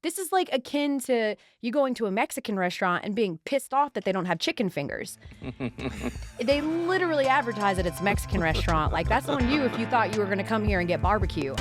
This is like akin to you going to a Mexican restaurant and being pissed off that they don't have chicken fingers. They literally advertise that it's a Mexican restaurant. Like, that's on you if you thought you were going to come here and get barbecue.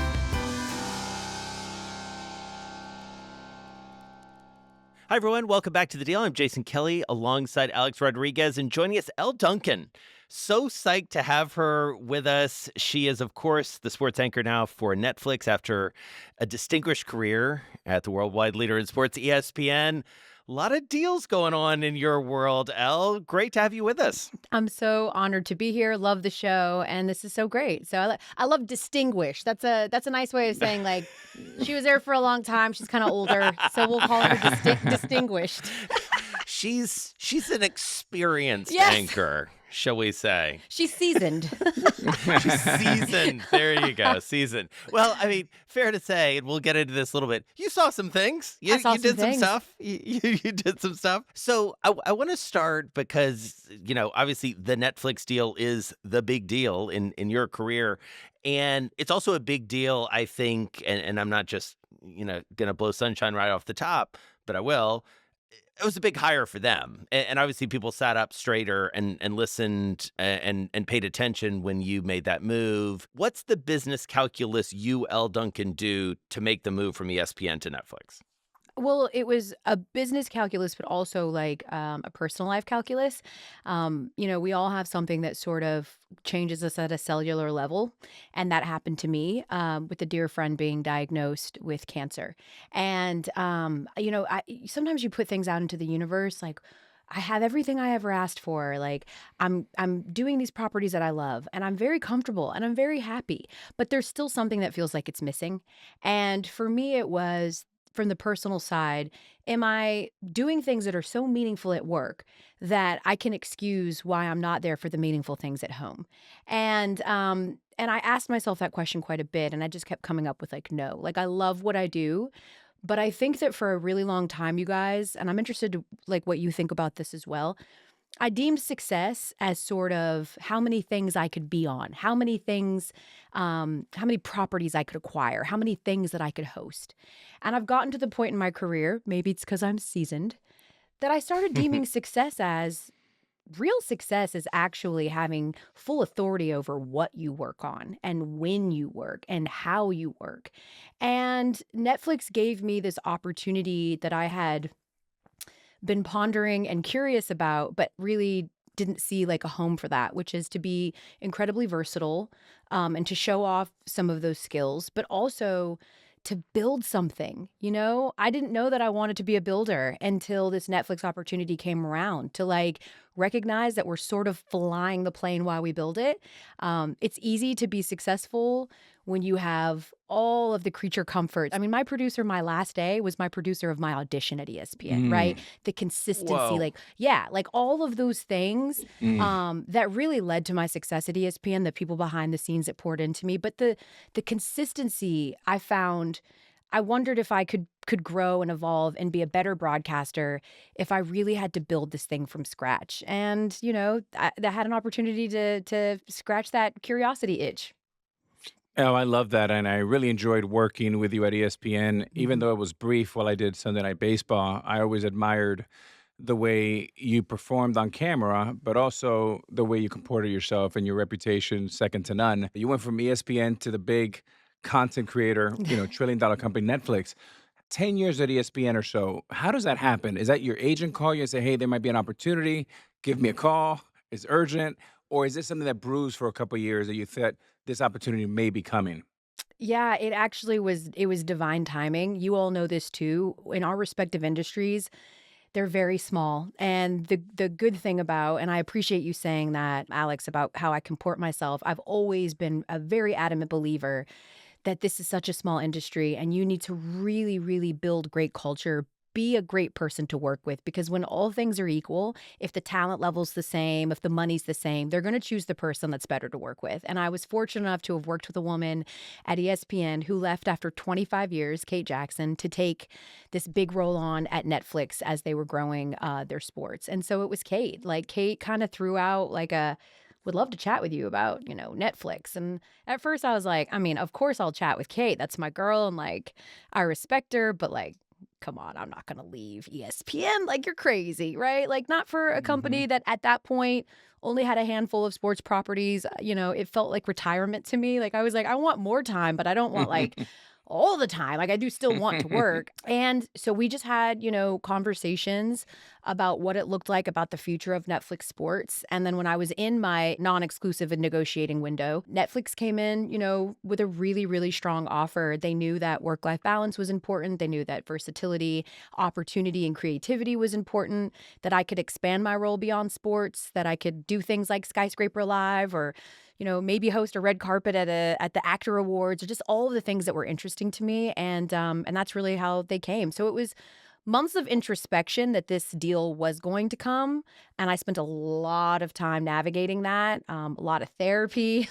Hi, everyone. Welcome back to The Deal. I'm Jason Kelly alongside Alex Rodriguez, and joining us, Elle Duncan. So psyched to have her with us. She is, of course, the sports anchor now for Netflix after a distinguished career at the worldwide leader in sports, ESPN. A lot of deals going on in your world, Elle. Great to have you with us. I'm so honored to be here. Love the show, and this is so great. So I love distinguished. That's a nice way of saying, like, she was there for a long time. She's kind of older, so we'll call her distinguished. She's an experienced Yes. anchor, shall we say. She's seasoned. She's seasoned. There you go. Seasoned. Well, I mean, fair to say, and we'll get into this a little bit. You saw some things. You did some stuff. You did some stuff. So I want to start because, obviously the Netflix deal is the big deal in your career. And it's also a big deal, I think, and I'm not just, going to blow sunshine right off the top, but I will. It was a big hire for them. And obviously people sat up straighter and listened and paid attention when you made that move. What's the business calculus you, Elle Duncan, do to make the move from ESPN to Netflix? Well, it was a business calculus, but also like a personal life calculus. We all have something that sort of changes us at a cellular level. And that happened to me with a dear friend being diagnosed with cancer. And, sometimes you put things out into the universe like, I have everything I ever asked for. Like I'm doing these properties that I love and I'm very comfortable and I'm very happy, but there's still something that feels like it's missing. And for me, it was from the personal side, am I doing things that are so meaningful at work that I can excuse why I'm not there for the meaningful things at home? And I asked myself that question quite a bit, and I just kept coming up with like, no, like I love what I do. But I think that for a really long time, you guys, and I'm interested to like what you think about this as well. I deemed success as sort of how many things I could be on, how many properties I could acquire, how many things that I could host. And I've gotten to the point in my career, maybe it's because I'm seasoned, that I started deeming success as real success is actually having full authority over what you work on and when you work and how you work. And Netflix gave me this opportunity that I had been pondering and curious about, but really didn't see like a home for that, which is to be incredibly versatile and to show off some of those skills, but also to build something. I didn't know that I wanted to be a builder until this Netflix opportunity came around to like recognize that we're sort of flying the plane while we build it. It's easy to be successful when you have all of the creature comforts. I mean, my producer, my last day, was my producer of my audition at ESPN, right? The consistency, Whoa. like all of those things that really led to my success at ESPN, the people behind the scenes that poured into me. But the consistency I found, I wondered if I could grow and evolve and be a better broadcaster if I really had to build this thing from scratch. And, I had an opportunity to scratch that curiosity itch. Oh, I love that. And I really enjoyed working with you at ESPN. Even Mhm. though it was brief while I did Sunday Night Baseball, I always admired the way you performed on camera, but also the way you comported yourself and your reputation second to none. You went from ESPN to the big content creator, trillion-dollar company, Netflix. 10 years at ESPN or so. How does that happen? Is that your agent call you and say, hey, there might be an opportunity? Give me a call. It's urgent. Or is this something that brews for a couple of years that you thought this opportunity may be coming? Yeah, it was divine timing. You all know this too. In our respective industries, they're very small. And the good thing about, and I appreciate you saying that, Alex, about how I comport myself. I've always been a very adamant believer that this is such a small industry and you need to really, really build great culture. Be a great person to work with, because when all things are equal, if the talent level's the same, if the money's the same, they're going to choose the person that's better to work with. And I was fortunate enough to have worked with a woman at ESPN who left after 25 years, Kate Jackson, to take this big role on at Netflix as they were growing their sports. And so it was Kate. Like Kate kind of threw out like a would love to chat with you about, Netflix. And at first I was like, I mean, of course I'll chat with Kate. That's my girl. And like, I respect her, but like, come on, I'm not gonna leave ESPN, like, you're crazy, right? Like, not for a Mhm. company that at that point only had a handful of sports properties. It felt like retirement to me. Like, I was like, "I want more time, but I don't want, like, all the time." Like, I do still want to work. And so we just had, conversations about what it looked like, about the future of Netflix sports. And then when I was in my non-exclusive and negotiating window, Netflix came in, with a really, really strong offer. They knew that work-life balance was important. They knew that versatility, opportunity, and creativity was important, that I could expand my role beyond sports, that I could do things like Skyscraper Live, or maybe host a red carpet at the actor awards, or just all of the things that were interesting to me. And that's really how they came. So it was months of introspection that this deal was going to come, and I spent a lot of time navigating that, a lot of therapy,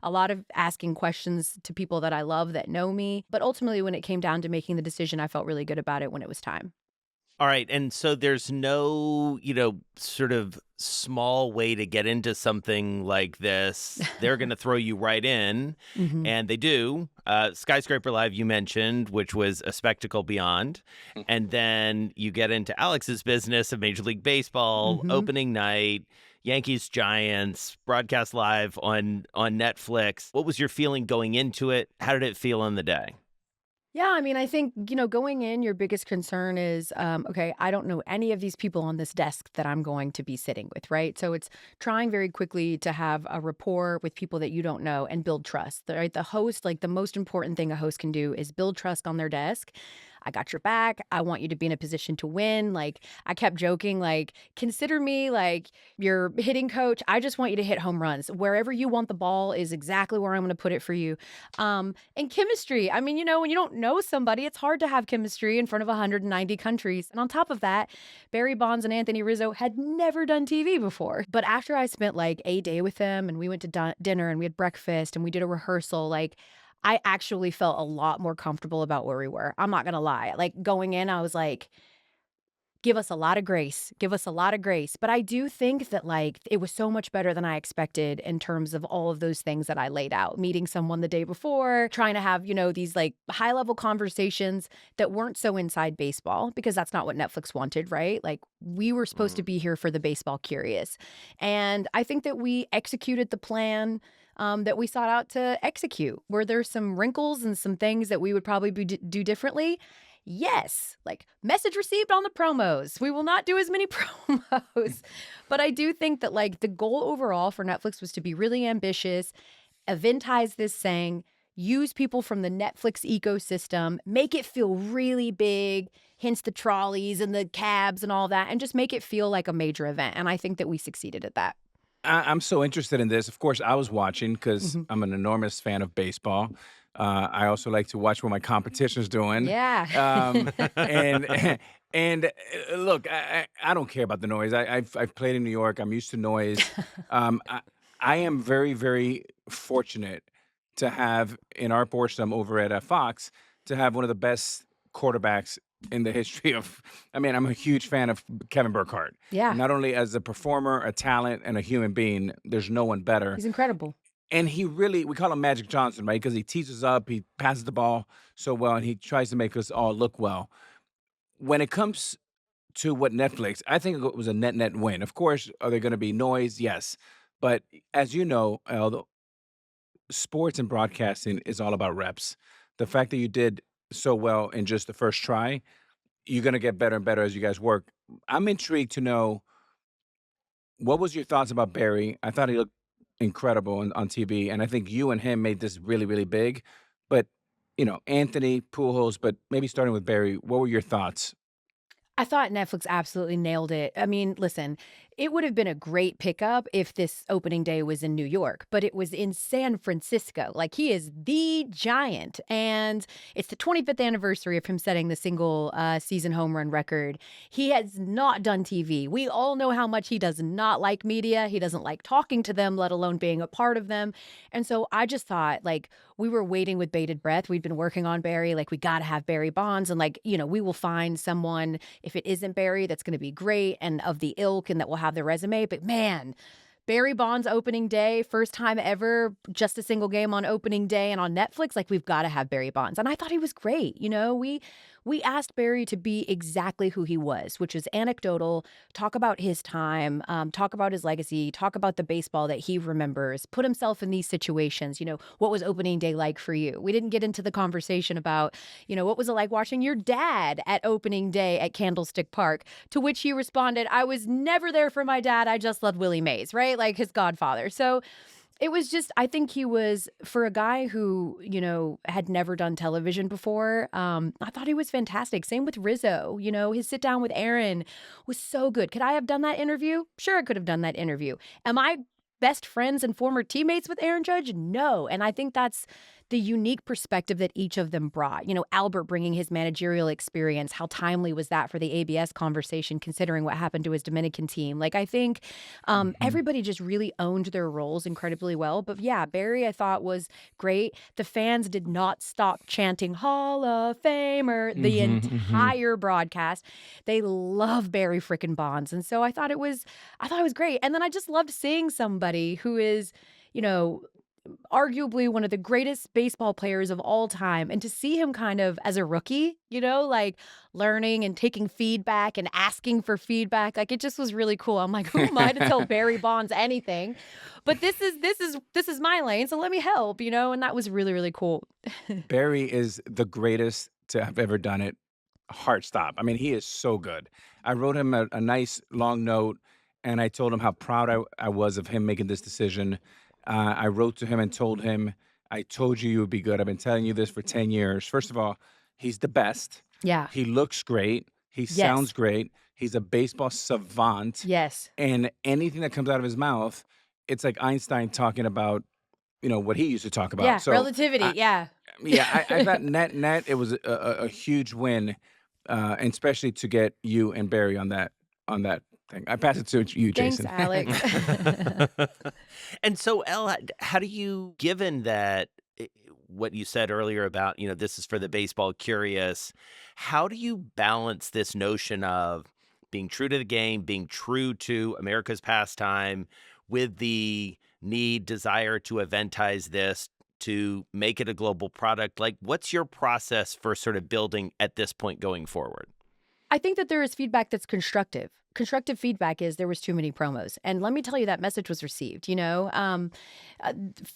a lot of asking questions to people that I love that know me. But ultimately, when it came down to making the decision, I felt really good about it when it was time. All right, and so there's no, sort of small way to get into something like this. They're gonna throw you right in, Mhm. and they do. Skyscraper Live you mentioned, which was a spectacle beyond, and then you get into Alex's business of Major League Baseball, Mhm. opening night, Yankees Giants, broadcast live on Netflix. What was your feeling going into it? How did it feel on the day? Yeah, I mean, I think, going in, your biggest concern is, okay, I don't know any of these people on this desk that I'm going to be sitting with, right? So it's trying very quickly to have a rapport with people that you don't know and build trust, right? The host, like, the most important thing a host can do is build trust on their desk. I got your back. I want you to be in a position to win. Like, I kept joking, like, consider me like your hitting coach. I just want you to hit home runs. Wherever you want the ball is exactly where I'm going to put it for you. And chemistry. I mean, when you don't know somebody, it's hard to have chemistry in front of 190 countries. And on top of that, Barry Bonds and Anthony Rizzo had never done TV before. But after I spent like a day with them, and we went to dinner and we had breakfast and we did a rehearsal, like, I actually felt a lot more comfortable about where we were. I'm not going to lie. Like, going in, I was like, give us a lot of grace. Give us a lot of grace. But I do think that, like, it was so much better than I expected in terms of all of those things that I laid out. Meeting someone the day before, trying to have, these like high level conversations that weren't so inside baseball, because that's not what Netflix wanted, right? Like, we were supposed to Mm. be here for the baseball curious. And I think that we executed the plan. That we sought out to execute. Were there some wrinkles and some things that we would probably do differently? Yes, like, message received on the promos. We will not do as many promos. But I do think that, like, the goal overall for Netflix was to be really ambitious, eventize this saying, use people from the Netflix ecosystem, make it feel really big, hence the trolleys and the cabs and all that, and just make it feel like a major event. And I think that we succeeded at that. I'm so interested in this. Of course, I was watching because Mhm. I'm an enormous fan of baseball. I also like to watch what my competition's doing. Yeah. Um, and and look, I don't care about the noise. I've played in New York. I'm used to noise. Um, I, I am very, very fortunate to have in our boardroom over at Fox to have one of the best quarterbacks in the history of. I mean, I'm a huge fan of Kevin Burkhardt. Yeah, And not only as a performer, a talent, and a human being, there's no one better. he's incredible. And he really, we call him Magic Johnson, right? Because he teases us up, he passes the ball so well, and he tries to make us all look well. When it comes to what Netflix, I think it was a net win. Of course, are there going to be noise? Yes. But as you know, sports and broadcasting is all about reps. The fact that you did so well in just the first try, you're going to get better and better as you guys work. I'm intrigued to know what was your thoughts about Barry? I thought he looked incredible on TV, and I think you and him made this really, really big. But, Anthony, Pujols, but maybe starting with Barry, what were your thoughts? I thought Netflix absolutely nailed it. I mean, listen, it would have been a great pickup if this opening day was in New York, but it was in San Francisco. Like, he is the giant. And it's the 25th anniversary of him setting the single season home run record. He has not done TV. We all know how much he does not like media. He doesn't like talking to them, let alone being a part of them. And so I just thought, like, we were waiting with bated breath. We'd been working on Barry. Like, we got to have Barry Bonds. And, like, we will find someone, if it isn't Barry, that's going to be great and of the ilk and that will have the resume. But man, Barry Bonds opening day, first time ever, just a single game on opening day and on Netflix. Like, we've got to have Barry Bonds. And I thought he was great. We we asked Barry to be exactly who he was, which is anecdotal, talk about his time, talk about his legacy, talk about the baseball that he remembers, put himself in these situations. What was opening day like for you? We didn't get into the conversation about, what was it like watching your dad at opening day at Candlestick Park? To which he responded, I was never there for my dad. I just loved Willie Mays, right? Like his godfather. So it was just, I think he was, for a guy who, had never done television before, I thought he was fantastic. Same with Rizzo. His sit down with Aaron was so good. Could I have done that interview? Sure, I could have done that interview. Am I best friends and former teammates with Aaron Judge? No. And I think that's the unique perspective that each of them brought. Albert bringing his managerial experience. How timely was that for the ABS conversation, considering what happened to his Dominican team? Like, I think Mhm. everybody just really owned their roles incredibly well. But yeah, Barry, I thought was great. The fans did not stop chanting Hall of Famer the Mhm, mhm. entire broadcast. They love Barry frickin' Bonds. And so I thought it was great. And then I just loved seeing somebody who is, you know, arguably one of the greatest baseball players of all time. And to see him kind of as a rookie, like learning and taking feedback and asking for feedback, like it just was really cool. I'm like, who am I to tell Barry Bonds anything? But this is my lane, so let me help, and that was really, really cool. Barry is the greatest to have ever done it. Heart stop. I mean, he is so good. I wrote him a nice long note, and I told him how proud I was of him making this decision. I wrote to him and told him, I told you would be good. I've been telling you this for 10 years. First of all, he's the best. Yeah. He looks great. He sounds Yes. great. He's a baseball savant. Yes. And anything that comes out of his mouth, it's like Einstein talking about, what he used to talk about. Yeah. So Relativity. I, Yeah. yeah, I thought net it was a huge win, and especially to get you and Barry on that thing. I pass it to you, Thanks, Jason. Alex. And so, Elle, how do you, given that what you said earlier about, this is for the baseball curious, how do you balance this notion of being true to the game, being true to America's pastime with the need, desire to eventize this, to make it a global product? Like, what's your process for sort of building at this point going forward? I think that there is feedback that's constructive. Constructive feedback is there was too many promos. And let me tell you, that message was received.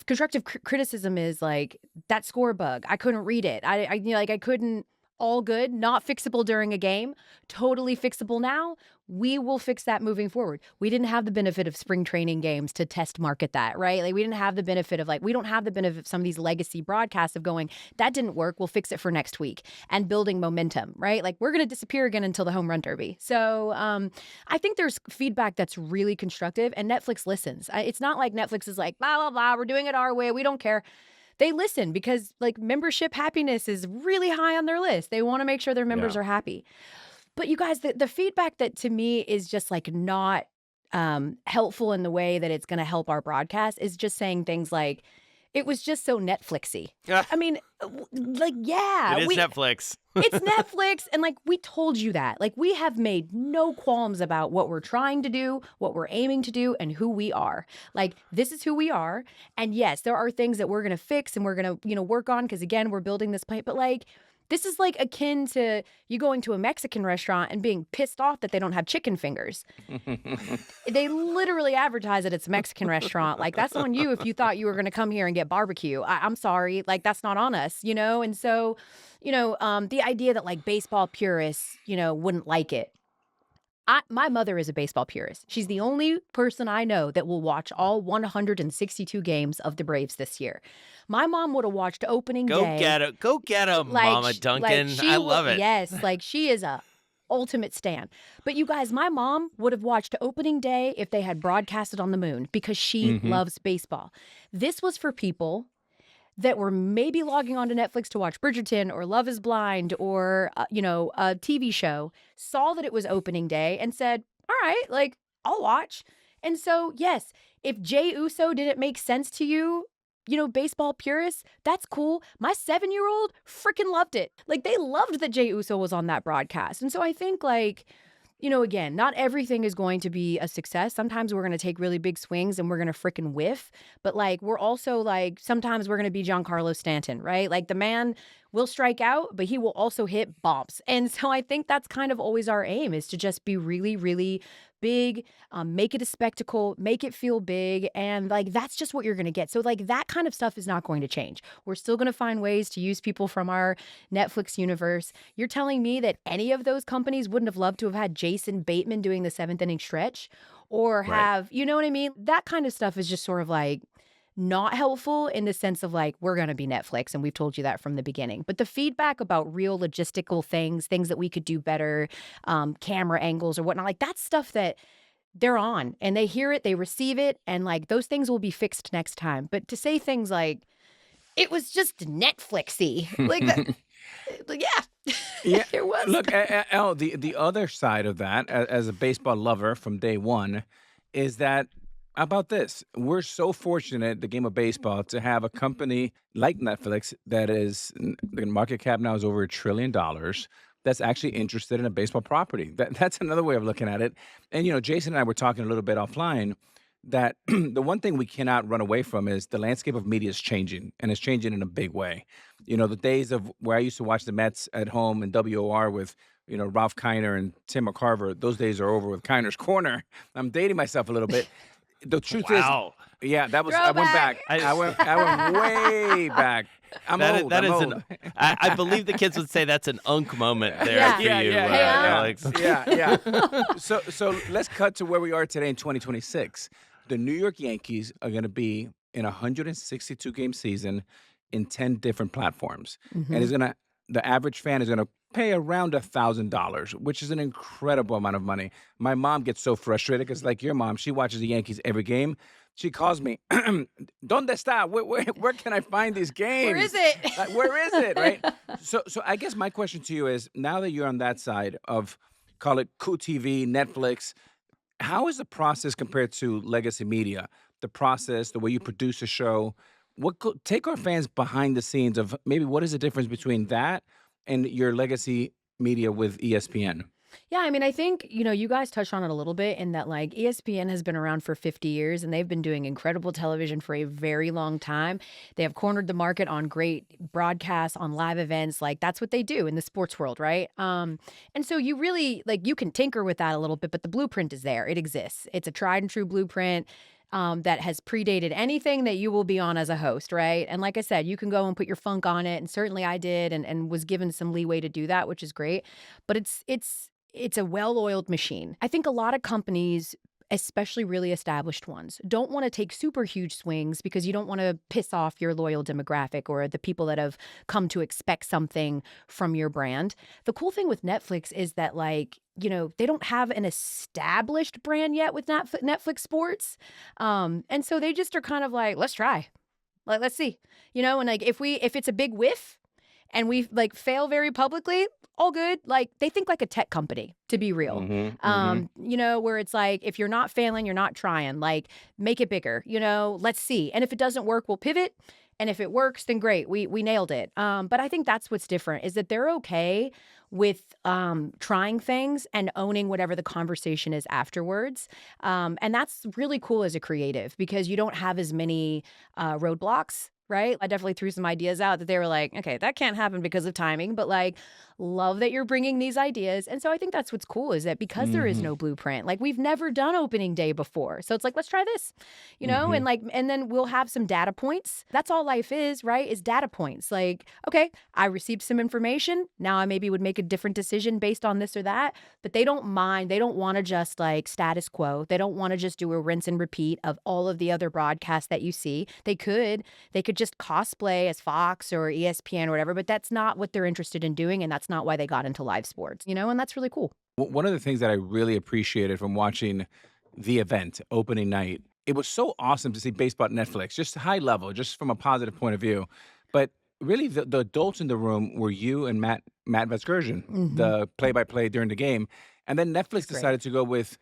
Constructive criticism is like that score bug. I couldn't read it. I couldn't. All good, not fixable during a game, totally fixable now. We will fix that moving forward. We didn't have the benefit of spring training games to test market that, right? Like we didn't have the benefit of we don't have the benefit of some of these legacy broadcasts of going, that didn't work. We'll fix it for next week and building momentum, right? Like we're going to disappear again until the home run derby. So I think there's feedback that's really constructive and Netflix listens. It's not like Netflix is like, blah, blah, blah, we're doing it our way. We don't care. They listen because membership happiness is really high on their list. They want to make sure their members Yeah. are happy. But you guys, the feedback that to me is just not helpful in the way that it's going to help our broadcast is just saying things like, it was just so Netflixy. I mean, yeah, It is Netflix. it's Netflix. And we told you that. We have made no qualms about what we're trying to do, what we're aiming to do, and who we are. This is who we are. And yes, there are things that we're going to fix and we're going to, work on because, again, we're building this plan. But this is akin to you going to a Mexican restaurant and being pissed off that they don't have chicken fingers. They literally advertise that it's a Mexican restaurant. That's on you if you thought you were going to come here and get barbecue. I'm sorry. That's not on us, And so, the idea that baseball purists, wouldn't like it. My mother is a baseball purist. She's the only person I know that will watch all 162 games of the Braves this year. My mom would have watched opening Go day. get it. Go get him, Mama Duncan. I love it. Yes, she is a ultimate stan. But you guys, my mom would have watched opening day if they had broadcasted on the moon because she Mhm. loves baseball. This was for people that were maybe logging onto Netflix to watch Bridgerton or Love is Blind or, a TV show, saw that it was opening day and said, all right, I'll watch. And so, yes, if Jay Uso didn't make sense to you, baseball purists, that's cool. My 7-year-old freaking loved it. They loved that Jay Uso was on that broadcast. And so I think again, not everything is going to be a success. Sometimes we're going to take really big swings and we're going to freaking whiff. But we're also sometimes we're going to be Giancarlo Stanton, right? The man will strike out, but he will also hit bombs. And so I think that's kind of always our aim is to just be really, really big, make it a spectacle, make it feel big. And like, that's just what you're going to get. So, like, that kind of stuff is not going to change. We're still going to find ways to use people from our Netflix universe. You're telling me that any of those companies wouldn't have loved to have had Jason Bateman doing the seventh inning stretch or Right. have, you know what I mean? That kind of stuff is just sort of like, not helpful in the sense of like, we're going to be Netflix. And we've told you that from the beginning. But the feedback about real logistical things, things that we could do better, camera angles or whatnot, like that's stuff that they're on and they hear it, they receive it. And like those things will be fixed next time. But to say things like, it was just Netflixy, like that, like, yeah, Yeah, it was. look, Elle, the other side of that, as a baseball lover from day one, is that how about this? We're so fortunate, the game of baseball, to have a company like Netflix that is the market cap now is over $1 trillion. That's actually interested in a baseball property. That's another way of looking at it. And Jason and I were talking a little bit offline that the one thing we cannot run away from is the landscape of media is changing, and it's changing in a big way. The days of where I used to watch the Mets at home in WOR with, Ralph Kiner and Tim McCarver, those days are over with Kiner's Corner. I'm dating myself a little bit. The truth is, Wow. yeah, that was I went Throwback. back. I went way back. I'm That is, old. that I'm is old. an. I believe the kids would say that's an unk moment there Yeah. for Yeah, you, yeah, Hey, Alex. yeah. So let's cut to where we are today in 2026. The New York Yankees are going to be in a 162 game season in 10 different platforms, and Mhm. the average fan is gonna pay around $1,000, which is an incredible amount of money. My mom gets so frustrated because, like your mom, she watches the Yankees every game. She calls me, "Donde está? Where can I find these Where is games? Like, where is it?" Right. it? So I guess my question to you is, now that you're on that side of, call it Coup TV, Netflix, how is the process compared to legacy media? The process, the way you produce a show, take our fans behind the scenes of maybe what is the difference between that and your legacy media with ESPN? Yeah, I mean, I think, you guys touched on it a little bit in that like ESPN has been around for 50 years and they've been doing incredible television for a very long time. They have cornered the market on great broadcasts, on live events. Like that's what they do in the sports world, right? And so you really like you can tinker with that a little bit, but the blueprint is there. It exists. It's a tried and true blueprint. That has predated anything that you will be on as a host, right? And like I said, you can go and put your funk on it, and certainly I did, and was given some leeway to do that, which is great. But it's a well-oiled machine. I think a lot of companies, especially really established ones, don't want to take super huge swings because you don't want to piss off your loyal demographic or the people that have come to expect something from your brand. The cool thing with Netflix is that like, they don't have an established brand yet with Netflix sports. And so they just are kind of like, let's try. Like, let's see. And like if it's a big whiff, and we like fail very publicly, all good. Like they think like a tech company, to be real. Mhm, mhm. Where it's like if you're not failing, you're not trying. Like make it bigger, let's see. And if it doesn't work, we'll pivot. And if it works, then great. We nailed it. But I think that's what's different is that they're okay with trying things and owning whatever the conversation is afterwards. And that's really cool as a creative because you don't have as many roadblocks. Right. I definitely threw some ideas out that they were like, okay, that can't happen because of timing, but like, love that you're bringing these ideas. And so I think that's what's cool is that because there is Mhm, no blueprint, like we've never done opening day before. So it's like, let's try this, and mhm. like, and then we'll have some data points. That's all life is, right? Is data points. Like, okay, I received some information. Now I maybe would make a different decision based on this or that, but they don't mind. They don't want to just like status quo. They don't want to just do a rinse and repeat of all of the other broadcasts that you see. They could just cosplay as Fox or ESPN or whatever, but that's not what they're interested in doing, and that's not why they got into live sports, and that's really cool. One of the things that I really appreciated from watching the event opening night, it was so awesome to see baseball at Netflix, just high level, just from a positive point of view. But really, the adults in the room were you and Matt Vasgersian, Mhm. the play-by-play during the game, and then He's Netflix great. decided to go with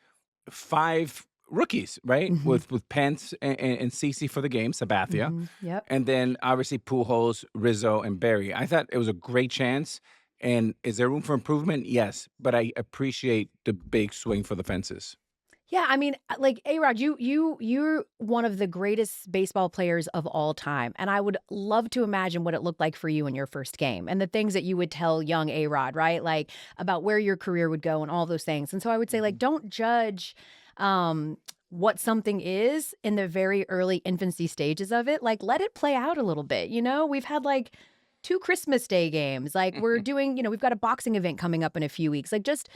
5 rookies, right? Mhm. With Pence and CeCe for the game, Sabathia, Mhm. Yep. and then obviously Pujols, Rizzo, and Barry. I thought it was a great chance. And is there room for improvement? Yes, but I appreciate the big swing for the fences. Yeah, I mean, like, A-Rod, you're one of the greatest baseball players of all time, and I would love to imagine what it looked like for you in your first game and the things that you would tell young A-Rod, right? Like, about where your career would go and all those things, and so I would say, like, Mhm. don't judge, what something is in the very early infancy stages of it, like, let it play out a little bit, you know? We've had, like, 2 Christmas Day games, like, we're doing we've got a boxing event coming up in a few weeks, like, just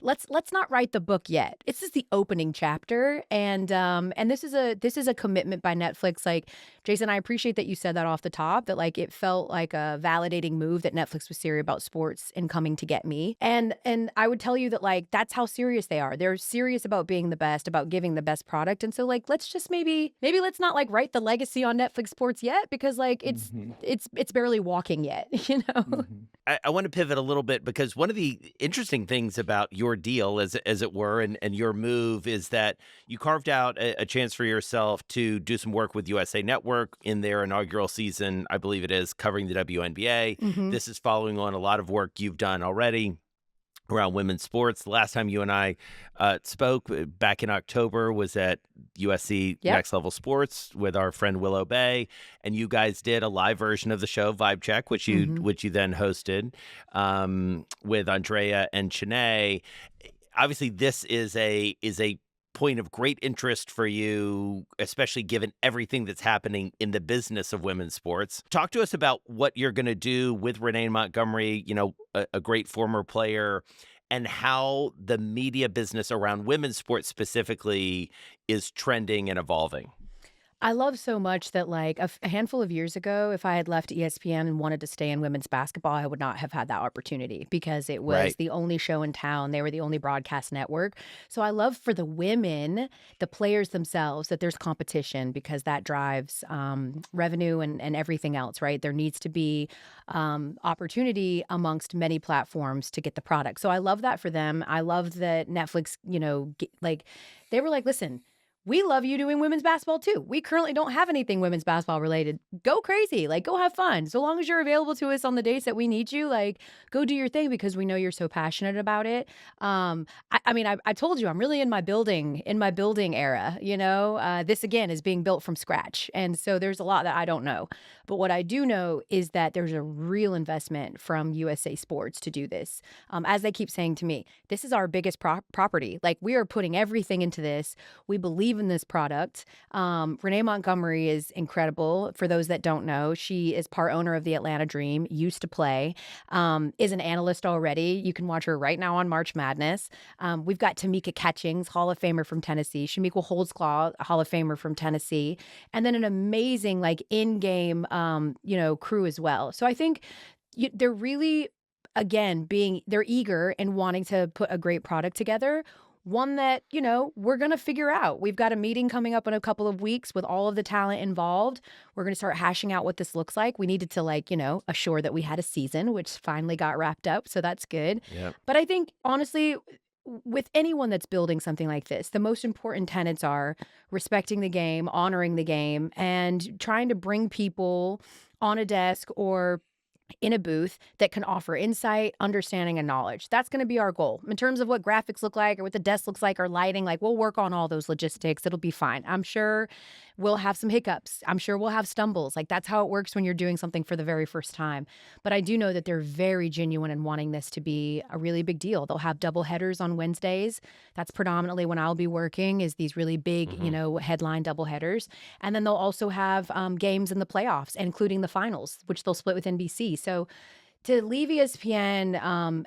let's not write the book yet. This is the opening chapter, and this is a commitment by Netflix. Like, Jason, I appreciate that you said that off the top, that like it felt like a validating move that Netflix was serious about sports and coming to get me. And I would tell you that like that's how serious they are. They're serious about being the best, about giving the best product. And so like let's just maybe let's not like write the legacy on Netflix sports yet, because like it's Mhm. it's it's barely walking yet, you know? Mhm. I want to pivot a little bit because one of the interesting things about your deal, as it were, and your move is that you carved out a chance for yourself to do some work with USA Network in their inaugural season, I believe it is, covering the WNBA. Mhm. This is following on a lot of work you've done already around women's sports. The last time you and I spoke back in October was at USC Yep. Next Level Sports with our friend Willow Bay, and you guys did a live version of the show Vibe Check, Mhm. which you then hosted with Andrea and Chene. Obviously, this is a point of great interest for you, especially given everything that's happening in the business of women's sports. Talk to us about what you're going to do with Renee Montgomery, a great former player, and how the media business around women's sports specifically is trending and evolving. I love so much that, like, a handful of years ago, if I had left ESPN and wanted to stay in women's basketball, I would not have had that opportunity because it was Right. the only show in town. They were the only broadcast network. So I love for the women, the players themselves, that there's competition because that drives revenue and everything else, right? There needs to be opportunity amongst many platforms to get the product. So I love that for them. I love that Netflix, like, they were like, listen, we love you doing women's basketball too. We currently don't have anything women's basketball related. Go crazy. Like, go have fun. So long as you're available to us on the days that we need you, like, go do your thing because we know you're so passionate about it. I mean, I told you I'm really in my building era. This again is being built from scratch. And so there's a lot that I don't know. But what I do know is that there's a real investment from USA Sports to do this. As they keep saying to me, this is our biggest property. Like, we are putting everything into this. We believe in this product. Renee Montgomery is incredible. For those that don't know, she is part owner of the Atlanta Dream, used to play, is an analyst already. You can watch her right now on March Madness. We've got Tamika Catchings, Hall of Famer from Tennessee, Shamika Holdsclaw, Hall of Famer from Tennessee, and then an amazing, like, in-game, crew as well. So I think they're really, again, they're eager and wanting to put a great product together. One that, we're going to figure out. We've got a meeting coming up in a couple of weeks with all of the talent involved. We're going to start hashing out what this looks like. We needed to, like, assure that we had a season, which finally got wrapped up. So that's good. Yep. But I think, honestly, with anyone that's building something like this, the most important tenets are respecting the game, honoring the game, and trying to bring people on a desk or in a booth that can offer insight, understanding, and knowledge. That's going to be our goal. In terms of what graphics look like or what the desk looks like or lighting, like, we'll work on all those logistics. It'll be fine. I'm sure we'll have some hiccups. I'm sure we'll have stumbles. Like, that's how it works when you're doing something for the very first time. But I do know that they're very genuine in wanting this to be a really big deal. They'll have double headers on Wednesdays. That's predominantly when I'll be working, is these really big, Hmm. headline double headers. And then they'll also have games in the playoffs, including the finals, which they'll split with NBC. So to leave ESPN,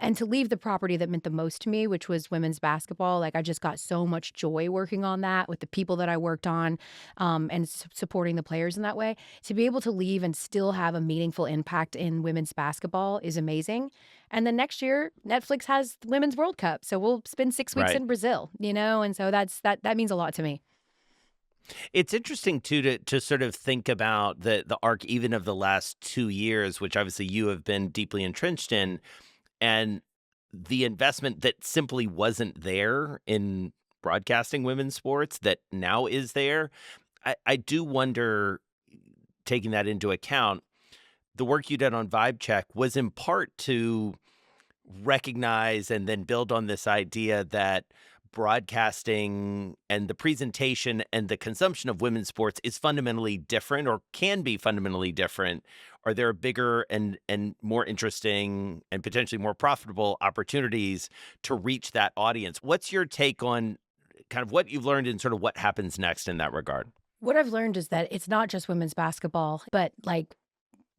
and to leave the property that meant the most to me, which was women's basketball, like, I just got so much joy working on that with the people that I worked on, and supporting the players in that way. To be able to leave and still have a meaningful impact in women's basketball is amazing. And then next year, Netflix has the Women's World Cup, so we'll spend 6 weeks Right. in Brazil, and so that means a lot to me. It's interesting too to sort of think about the arc even of the last 2 years, which obviously you have been deeply entrenched in, and the investment that simply wasn't there in broadcasting women's sports that now is there. I do wonder, taking that into account, the work you did on Vibe Check was in part to recognize and then build on this idea that broadcasting and the presentation and the consumption of women's sports is fundamentally different or can be fundamentally different? Are there bigger and more interesting and potentially more profitable opportunities to reach that audience? What's your take on kind of what you've learned and sort of what happens next in that regard? What I've learned is that it's not just women's basketball, but like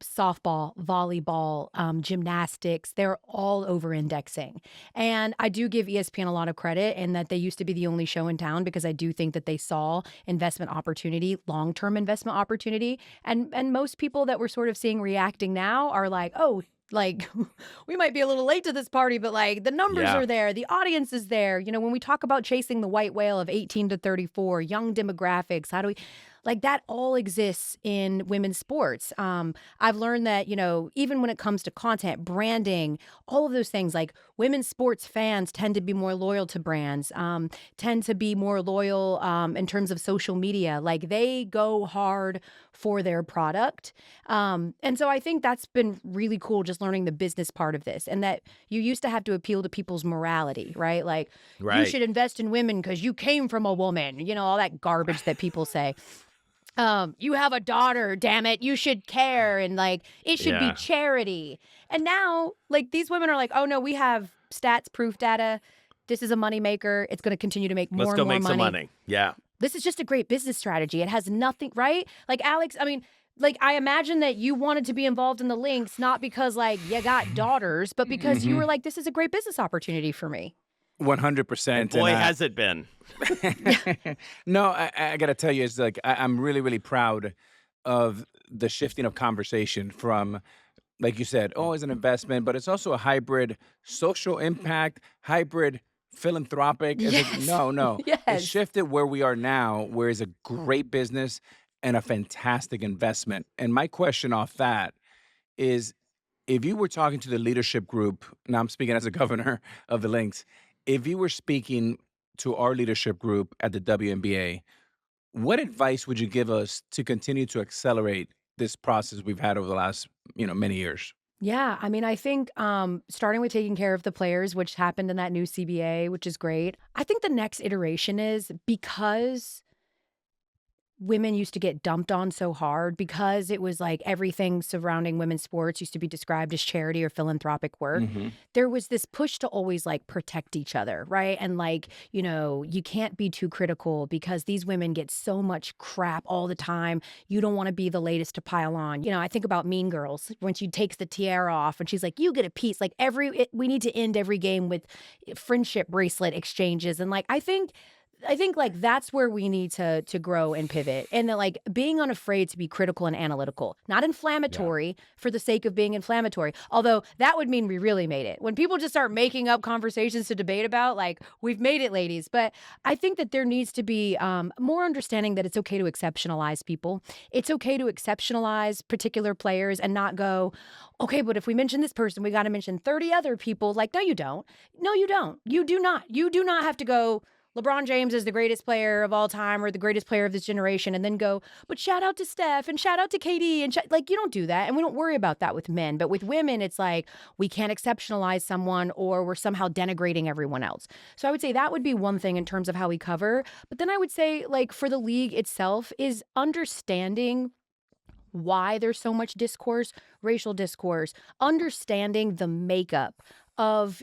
softball, volleyball, gymnastics, they're all over indexing. And I do give ESPN a lot of credit in that they used to be the only show in town because I do think that they saw investment opportunity, long-term investment opportunity. And most people that we're sort of seeing reacting now are like, oh, like we might be a little late to this party, but like the numbers Yeah. are there, the audience is there. You know, when we talk about chasing the white whale of 18 to 34, young demographics, how do we like that all exists in women's sports. I've learned that, you know, even when it comes to content, branding, all of those things, like women's sports fans tend to be more loyal to brands, tend to be more loyal in terms of social media. Like they go hard for their product. And so I think that's been really cool, just learning the business part of this and that you used to have to appeal to people's morality, right? Like you Right. should invest in women because you came from a woman, you know, all that garbage that people say. You have a daughter, damn it, you should care, and like it should be Yeah. charity. And now, like these women are like, oh no, we have stats, proof data. This is a moneymaker. It's going to continue to make Let's more go and more make some money. money. Yeah. This is just a great business strategy. It has nothing, right? Like Alex, I mean, like I imagine that you wanted to be involved in the links not because like you got daughters, but because you Mhm. were like, this is a great business opportunity for me. And 100%. And boy, has it been. no, I got to tell you, it's like I'm really, really proud of the shifting of conversation from, like you said, oh, it's an investment, but it's also a hybrid social impact, hybrid philanthropic. It's like, Yes. no, no. It's Yes. shifted where we are now, where it's a great business and a fantastic investment. And my question off that is if you were talking to the leadership group, now I'm speaking as a governor of the Lynx, if you were speaking to our leadership group at the WNBA, what advice would you give us to continue to accelerate this process we've had over the last, many years? Yeah, I mean, I think starting with taking care of the players, which happened in that new CBA, which is great. I think the next iteration is because women used to get dumped on so hard because it was like everything surrounding women's sports used to be described as charity or philanthropic work. Mhm. There was this push to always like protect each other, right? And like, you know, you can't be too critical because these women get so much crap all the time. You don't want to be the latest to pile on. You know, I think about Mean Girls when she takes the tiara off and she's like, you get a piece. Like we need to end every game with friendship bracelet exchanges. And like, I think like that's where we need to grow and pivot. And then like being unafraid to be critical and analytical, not Yeah. inflammatory for the sake of being inflammatory. Although that would mean we really made it. When people just start making up conversations to debate about, like we've made it, ladies. But I think that there needs to be more understanding that it's okay to exceptionalize people. It's okay to exceptionalize particular players and not go, okay, but if we mention this person, we got to mention 30 other people. Like, no, you don't. No, you don't. You do not. You do not have to go, LeBron James is the greatest player of all time or the greatest player of this generation, and then go, but shout out to Steph and shout out to KD. And like, you don't do that. And we don't worry about that with men. But with women, it's like we can't exceptionalize someone or we're somehow denigrating everyone else. So I would say that would be one thing in terms of how we cover. But then I would say, like, for the league itself, is understanding why there's so much discourse, racial discourse, understanding the makeup of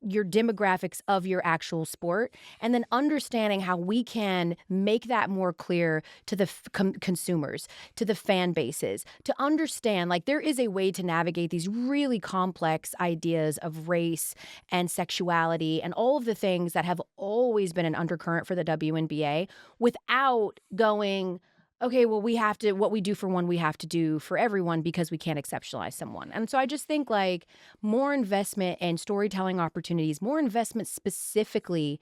your demographics of your actual sport, and then understanding how we can make that more clear to the consumers, to the fan bases, to understand like there is a way to navigate these really complex ideas of race and sexuality and all of the things that have always been an undercurrent for the WNBA without going, okay, well, what we do for one, we have to do for everyone because we can't exceptionalize someone. And so I just think like more investment and storytelling opportunities, more investment specifically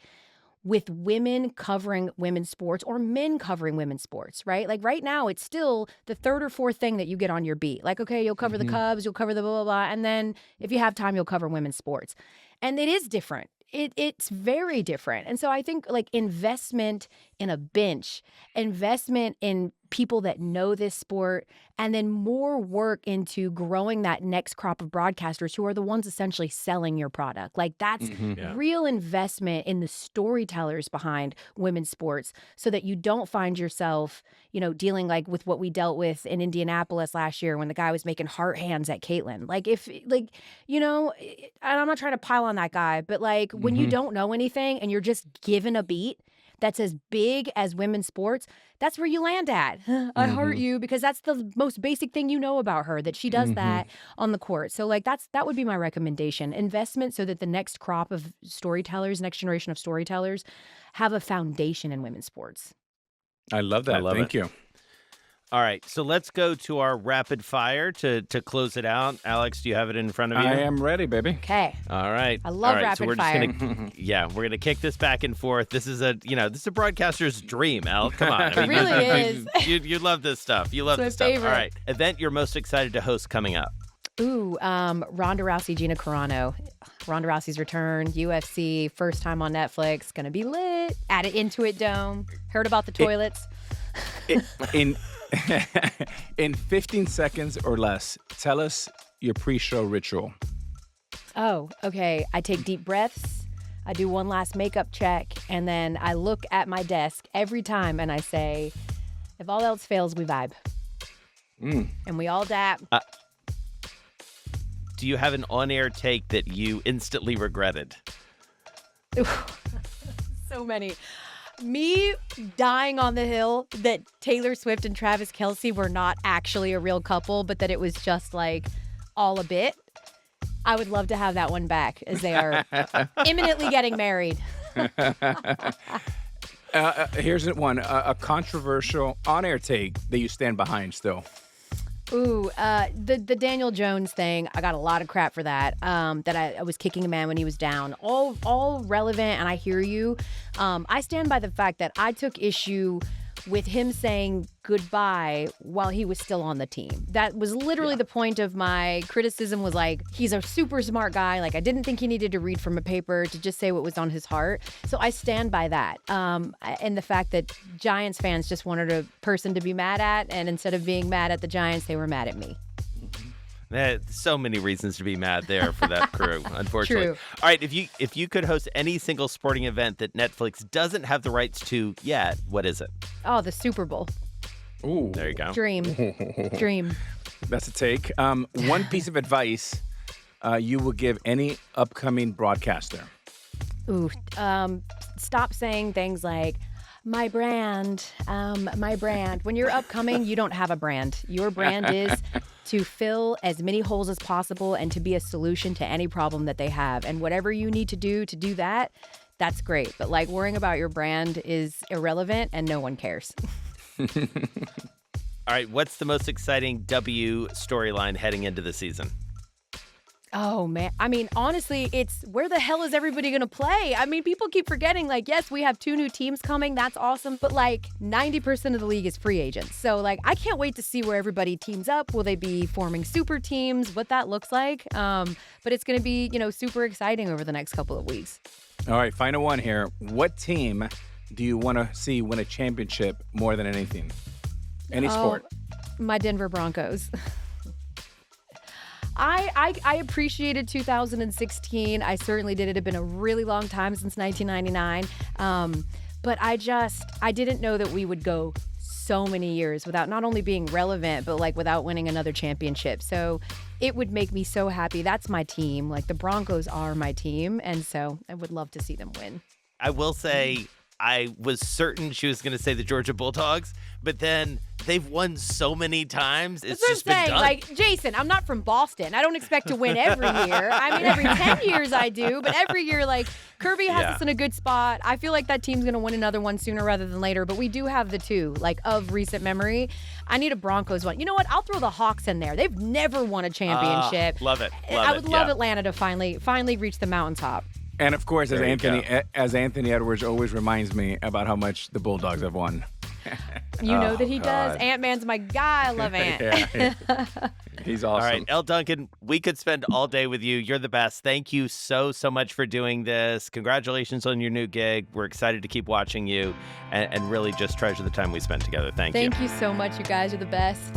with women covering women's sports or men covering women's sports, right? Like right now, it's still the third or fourth thing that you get on your beat. Like, okay, you'll cover the Mhm. Cubs, you'll cover the blah, blah, blah. And then if you have time, you'll cover women's sports. And it is different. It's very different. And so I think like investment in a bench, investment in people that know this sport, and then more work into growing that next crop of broadcasters who are the ones essentially selling your product. Like that's Yeah. real investment in the storytellers behind women's sports so that you don't find yourself, dealing like with what we dealt with in Indianapolis last year when the guy was making heart hands at Caitlin. And I'm not trying to pile on that guy, but like when you don't know anything and you're just given a beat that's as big as women's sports, that's where you land at. I heart you because that's the most basic thing you know about her, that she does that on the court. So like that would be my recommendation. Investment so that the next crop of storytellers, next generation of storytellers have a foundation in women's sports. I love that. Thank you. All right, so let's go to our rapid fire to close it out. Alex, do you have it in front of you? I am ready, baby. Okay. All right. I love rapid so we're fire. Just gonna, we're gonna kick this back and forth. This is a broadcaster's dream, Elle. Come on. It really is. You love this stuff. You love It's this stuff. favorite. All right. Event you're most excited to host coming up. Ronda Rousey, Gina Carano. Ronda Rousey's return, UFC, first time on Netflix, gonna be lit. At an Intuit Dome. Heard about the toilets. In 15 seconds or less, tell us your pre-show ritual. Oh, okay. I take deep breaths. I do one last makeup check, and then I look at my desk every time and I say, if all else fails, we vibe. And we all dap. Do you have an on-air take that you instantly regretted? So many. Me dying on the hill that Taylor Swift and Travis Kelce were not actually a real couple, but that it was just like all a bit. I would love to have that one back, as they are imminently getting married. Here's one, a controversial on-air take that you stand behind still. The Daniel Jones thing, I got a lot of crap for that. That I was kicking a man when he was down. All relevant, and I hear you. I stand by the fact that I took issue with him saying goodbye while he was still on the team. That was literally the point of my criticism, was like, he's a super smart guy. Like, I didn't think he needed to read from a paper to just say what was on his heart. So I stand by that. And the fact that Giants fans just wanted a person to be mad at, and instead of being mad at the Giants, they were mad at me. So many reasons to be mad there for that crew, unfortunately. True. All right, if you could host any single sporting event that Netflix doesn't have the rights to yet, what is it? Oh, the Super Bowl. Ooh. There you go. Dream. That's a take. One piece of advice you will give any upcoming broadcaster. Stop saying things like, my brand. When you're upcoming, you don't have a brand. Your brand is to fill as many holes as possible and to be a solution to any problem that they have. And whatever you need to do that, that's great. But like, worrying about your brand is irrelevant and no one cares. All right, what's the most exciting W storyline heading into the season? Oh, man. I mean, honestly, it's where the hell is everybody going to play? I mean, people keep forgetting, like, yes, we have 2 new teams coming. That's awesome. But, like, 90% of the league is free agents. So, like, I can't wait to see where everybody teams up. Will they be forming super teams? What that looks like. But it's going to be, super exciting over the next couple of weeks. All right, final one here. What team do you want to see win a championship more than anything? Any sport? My Denver Broncos. I appreciated 2016. I certainly did. It had been a really long time since 1999. But I didn't know that we would go so many years without not only being relevant, but like without winning another championship. So it would make me so happy. That's my team. Like, the Broncos are my team. And so I would love to see them win. I will say, I was certain she was going to say the Georgia Bulldogs, but then they've won so many times. It's just been done. Like, Jason, I'm not from Boston. I don't expect to win every year. I mean, every 10 years I do, but every year, like, Kirby has us in a good spot. I feel like that team's going to win another one sooner rather than later, but we do have the 2, like, of recent memory. I need a Broncos one. You know what? I'll throw the Hawks in there. They've never won a championship. Love it. I would love Atlanta to finally reach the mountaintop. And of course, There as Anthony Edwards always reminds me about how much the Bulldogs have won. You know that he does. Ant-Man's my guy. I love Ant. He's All right, awesome. Elle Duncan, we could spend all day with you. You're the best. Thank you so, so much for doing this. Congratulations on your new gig. We're excited to keep watching you and really just treasure the time we spent together. Thank you. Thank you so much. You guys are the best.